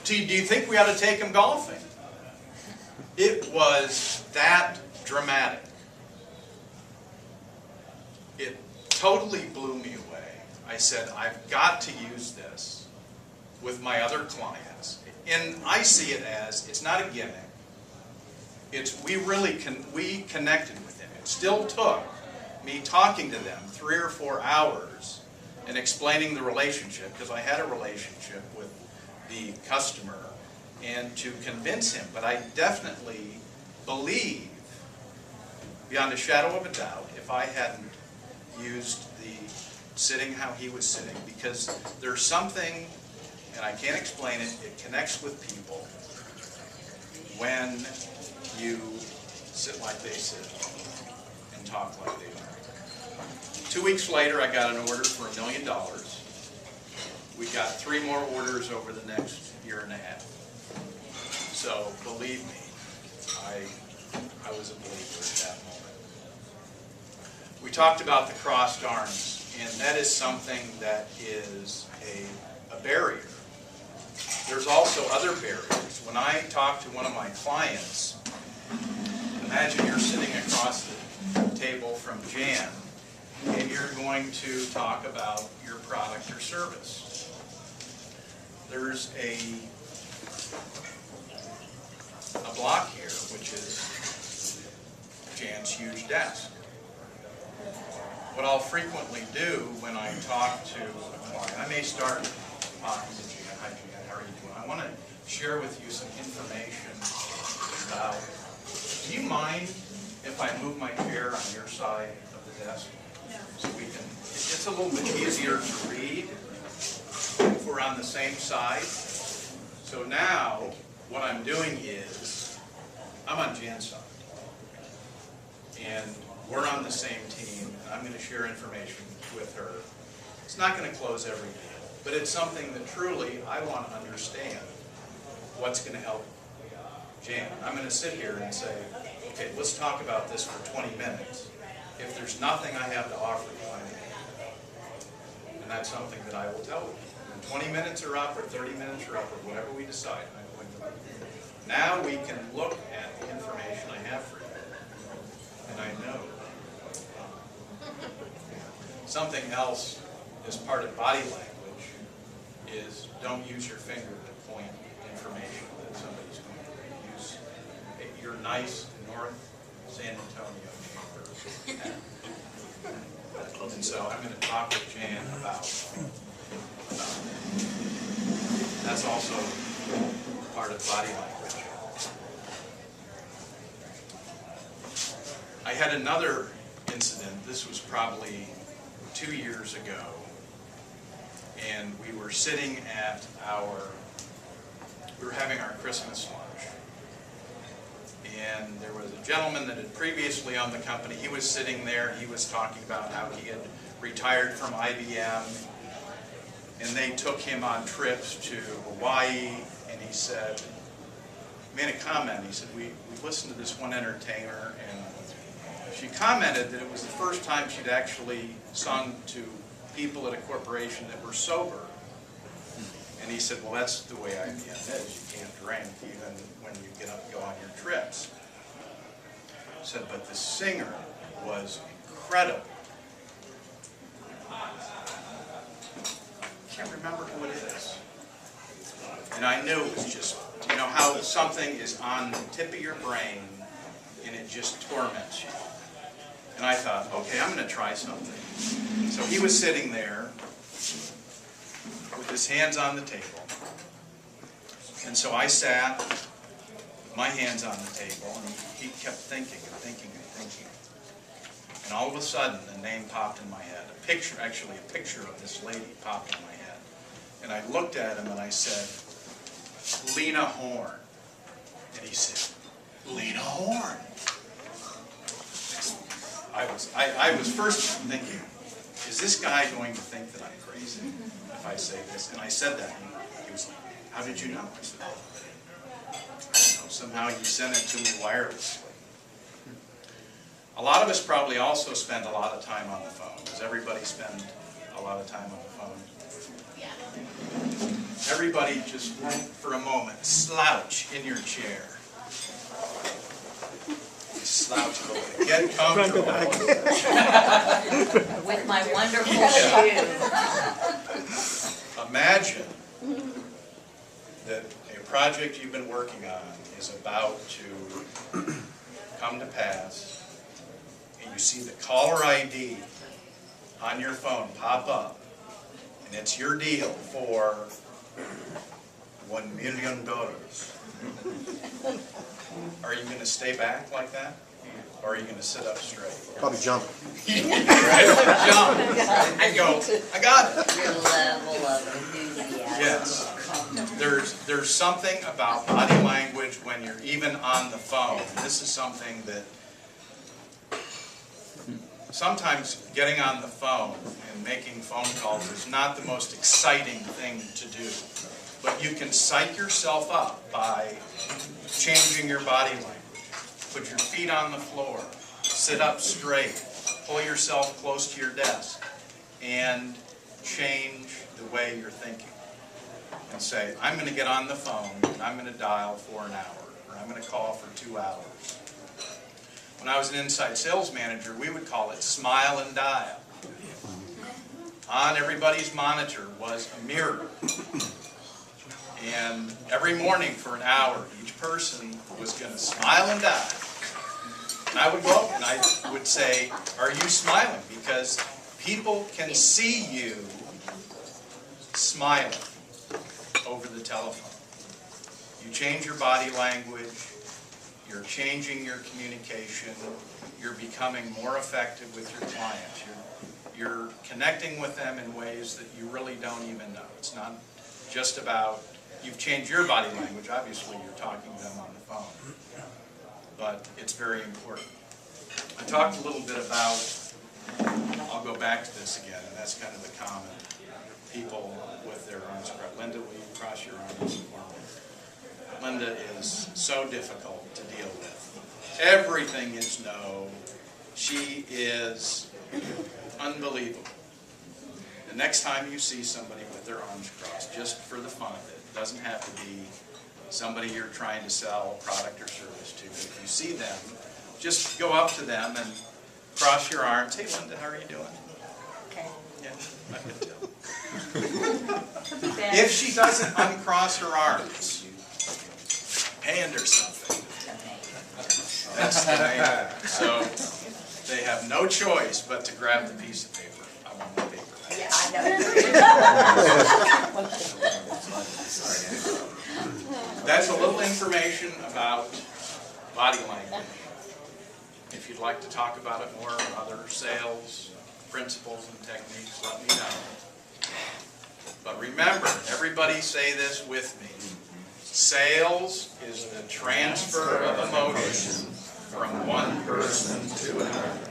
Do you think we ought to take him golfing? It was that dramatic. It totally blew me away. I said, I've got to use this with my other clients. And I see it as, it's not a gimmick. It's, we connected with him. It still took me talking to them 3 or 4 hours and explaining the relationship, because I had a relationship with the customer, and to convince him. But I definitely believe, beyond a shadow of a doubt, if I hadn't used the sitting how he was sitting, because there's something, and I can't explain it, it connects with people when you sit like they sit and talk like they talk. 2 weeks later, I got an order for $1 million. We got 3 more orders over the next year and a half. So believe me, I was a believer at that moment. We talked about the crossed arms, and that is something that is a barrier. There's also other barriers. When I talk to one of my clients, imagine you're sitting across the table from Jan, and you're going to talk about your product or service. There's a block here, which is Jan's huge desk. What I'll frequently do when I talk to a client, I may start talking to Jan. Hi Jan, how are you doing? I want to share with you some information about, do you mind if I move my chair on your side of the desk? So we can, it's a little bit easier to read if we're on the same side. So now, what I'm doing is, I'm on Jan's side. And we're on the same team, and I'm going to share information with her. It's not going to close every deal, but it's something that truly I want to understand what's going to help Jan. I'm going to sit here and say, okay, let's talk about this for 20 minutes. If there's nothing I have to offer you, I'm in. And that's something that I will tell you. When 20 minutes are up, or 30 minutes are up, or whatever we decide, I'm going to. Now we can look at the information I have for you. And I know. Something else as part of body language is don't use your finger to point information that somebody's going to read. Use your nice North San Antonio chamber. And so I'm going to talk with Jan about that's also part of body language. I had another incident. This was probably 2 years ago, and we were sitting at we were having our Christmas lunch, and there was a gentleman that had previously owned the company. He was sitting there, he was talking about how he had retired from IBM, and they took him on trips to Hawaii, and he said, made a comment, he said, we listened to this one entertainer, and she commented that it was the first time she'd actually sung to people at a corporation that were sober. And he said, well, that's the way IBM is. You can't drink even when you get up and go on your trips. He said, but the singer was incredible. I can't remember who it is. And I knew it was just, you know how something is on the tip of your brain and it just torments you. And I thought, okay, I'm going to try something. So he was sitting there with his hands on the table. And so I sat with my hands on the table, and he kept thinking and thinking and thinking. And all of a sudden, a name popped in my head. A picture of this lady popped in my head. And I looked at him and I said, Lena Horne. And he said, Lena Horne. I was first thinking, is this guy going to think that I'm crazy if I say this? And I said that, and he was like, how did you know? I said, I don't know, somehow you sent it to me wirelessly. A lot of us probably also spend a lot of time on the phone. Does everybody spend a lot of time on the phone? Yeah. Everybody just, for a moment, slouch in your chair. Slouch a little bit. Get comfortable. With my wonderful shoes. Imagine that a project you've been working on is about to come to pass, and you see the caller ID on your phone pop up, and it's your deal for $1 million. Are you going to stay back like that? Or are you going to sit up straight? Probably jump. Right? Jump and go, I got it. Your level of enthusiasm. Yes. There's something about body language when you're even on the phone. This is something that sometimes getting on the phone and making phone calls is not the most exciting thing to do. But you can psych yourself up by changing your body language. Put your feet on the floor, sit up straight, pull yourself close to your desk, and change the way you're thinking. And say, I'm going to get on the phone, and I'm going to dial for an hour, or I'm going to call for 2 hours. When I was an inside sales manager, we would call it smile and dial. On everybody's monitor was a mirror. And every morning for an hour, each person was going to smile and dial. And I would go up and I would say, are you smiling? Because people can see you smiling over the telephone. You change your body language, you're changing your communication, you're becoming more effective with your clients. You're connecting with them in ways that you really don't even know. It's not just about, you've changed your body language, obviously you're talking to them on the phone. But it's very important. I talked a little bit about, I'll go back to this again, and that's kind of the common people with their arms crossed. Linda, will you cross your arms for me? Linda is so difficult to deal with. Everything is no. She is unbelievable. The next time you see somebody with their arms crossed, just for the fun of it, doesn't have to be somebody you're trying to sell a product or service to. If you see them, just go up to them and cross your arms. Hey, Linda, how are you doing? Okay. Yeah, I can tell. If she doesn't uncross her arms, hand her something. That's the main. So they have no choice but to grab the piece of paper. I want my paper. Yeah, I know. That's a little information about body language. If you'd like to talk about it more, or other sales principles and techniques, let me know. But remember, everybody say this with me. Sales is the transfer of emotion from one person to another.